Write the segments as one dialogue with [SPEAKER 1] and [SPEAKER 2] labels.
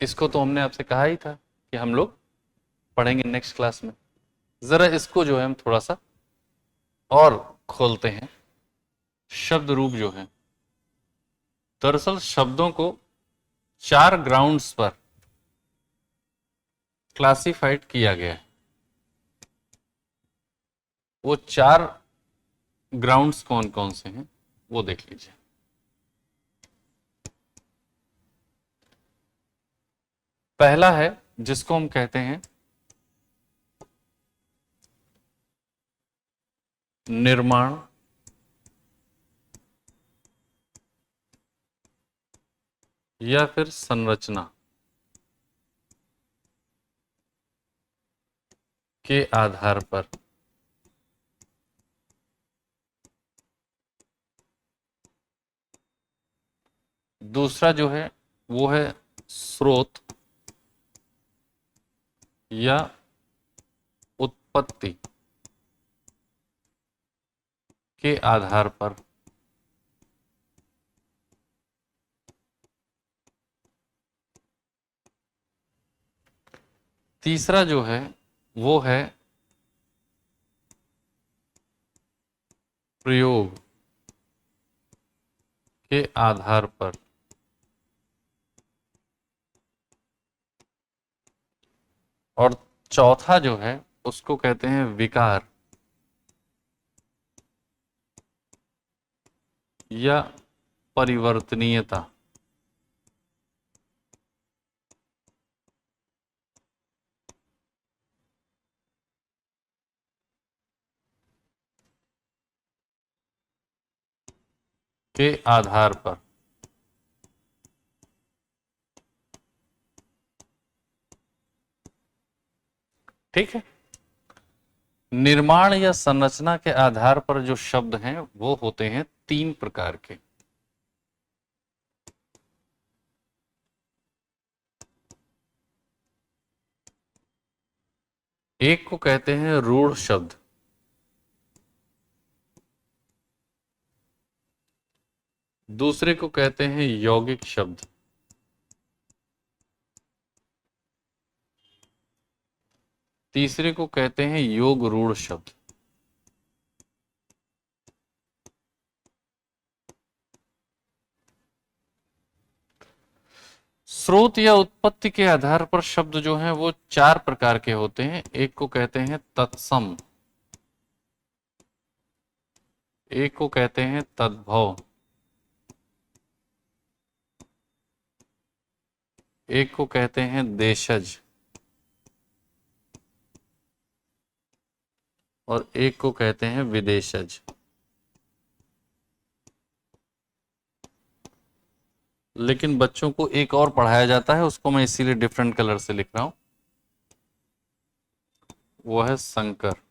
[SPEAKER 1] इसको तो हमने आपसे कहा ही था कि हम लोग पढ़ेंगे नेक्स्ट क्लास में। जरा इसको जो है हम थोड़ा सा और खोलते हैं। शब्द रूप जो है, दरअसल शब्दों को 4 ग्राउंड्स पर क्लासिफाइड किया गया है। वो 4 ग्राउंड्स कौन कौन से हैं वो देख लीजिए। पहला है जिसको हम कहते हैं निर्माण या फिर संरचना के आधार पर। दूसरा जो है वो है स्रोत या उत्पत्ति के आधार पर। तीसरा जो है वो है प्रयोग के आधार पर। और चौथा जो है उसको कहते हैं विकार या परिवर्तनीयता के आधार पर। ठीक है। निर्माण या संरचना के आधार पर जो शब्द हैं वो होते हैं 3 प्रकार के। एक को कहते हैं रूढ़ शब्द, दूसरे को कहते हैं यौगिक शब्द, तीसरे को कहते हैं योग रूढ़ शब्द। स्रोत या उत्पत्ति के आधार पर शब्द जो हैं वो 4 प्रकार के होते हैं। एक को कहते हैं तत्सम, एक को कहते हैं तद्भव, एक को कहते हैं देशज और एक को कहते हैं विदेशज। लेकिन बच्चों को एक और पढ़ाया जाता है, उसको मैं इसीलिए डिफरेंट कलर से लिख रहा हूं, वो है संकर।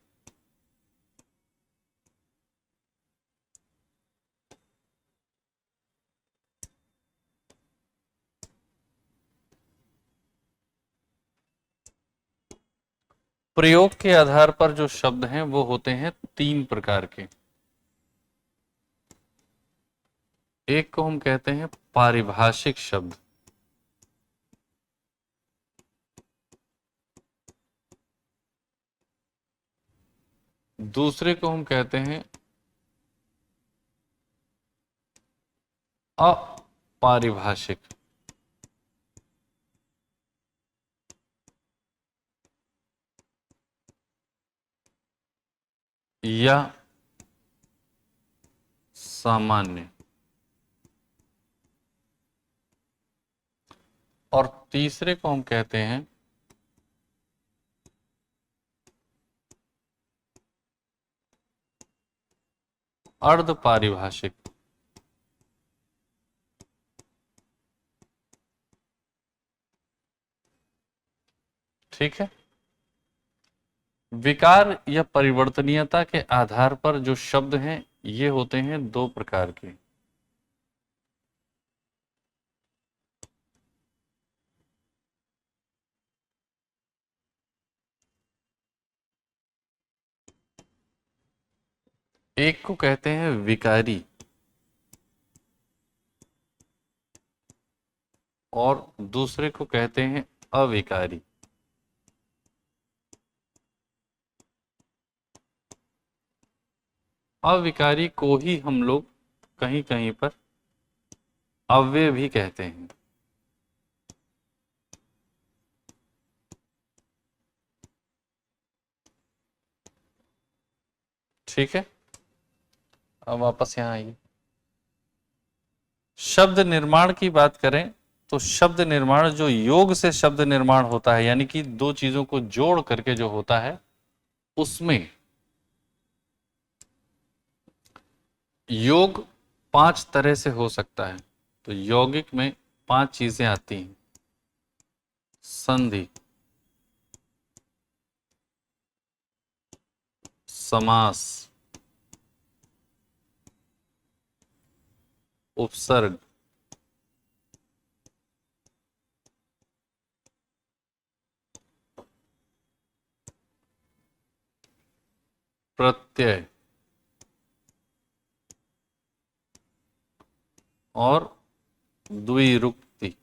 [SPEAKER 1] प्रयोग के आधार पर जो शब्द हैं वो होते हैं 3 प्रकार के। एक को हम कहते हैं पारिभाषिक शब्द, दूसरे को हम कहते हैं अपारिभाषिक, या सामान्य, और तीसरे को हम कहते हैं अर्ध पारिभाषिक। ठीक है। विकार या परिवर्तनीयता के आधार पर जो शब्द हैं ये होते हैं 2 प्रकार के। एक को कहते हैं विकारी, और दूसरे को कहते हैं अविकारी। अविकारी को ही हम लोग कहीं कहीं पर अव्यय भी कहते हैं। ठीक है, अब वापस यहां आइए। शब्द निर्माण की बात करें तो शब्द निर्माण जो योग से शब्द निर्माण होता है, यानी कि दो चीजों को जोड़ करके जो होता है, उसमें योग 5 तरह से हो सकता है। तो यौगिक में 5 चीजें आती हैं। संधि, समास, उपसर्ग, प्रत्यय और द्विरुक्ति।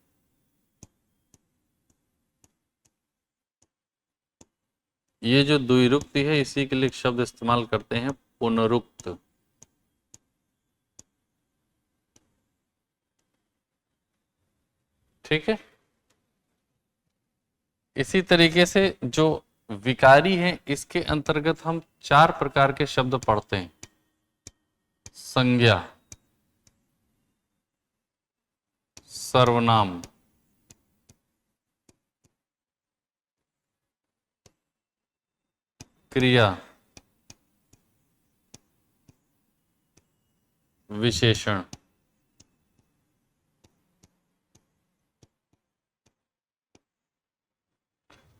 [SPEAKER 1] ये जो द्विरुक्ति है, इसी के लिए शब्द इस्तेमाल करते हैं पुनरुक्त। ठीक है, इसी तरीके से जो विकारी हैं, इसके अंतर्गत हम 4 प्रकार के शब्द पढ़ते हैं। संज्ञा, सर्वनाम, क्रिया, विशेषण।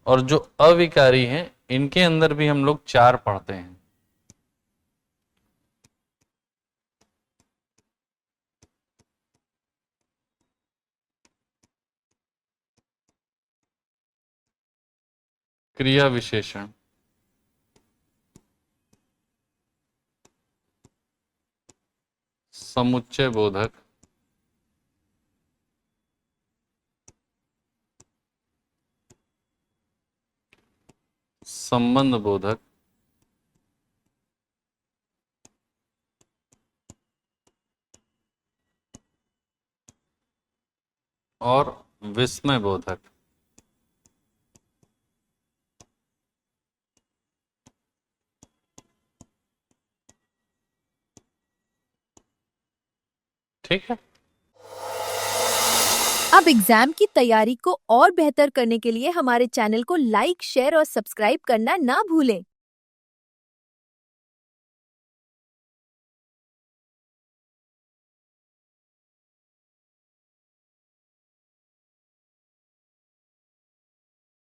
[SPEAKER 1] और जो अविकारी हैं, इनके अंदर भी हम लोग 4 पढ़ते हैं। क्रिया विशेषण, समुच्चय बोधक, संबंध बोधक, और विस्मय बोधक। ठीक है,
[SPEAKER 2] अब एग्जाम की तैयारी को और बेहतर करने के लिए हमारे चैनल को लाइक, शेयर और सब्सक्राइब करना ना भूलें।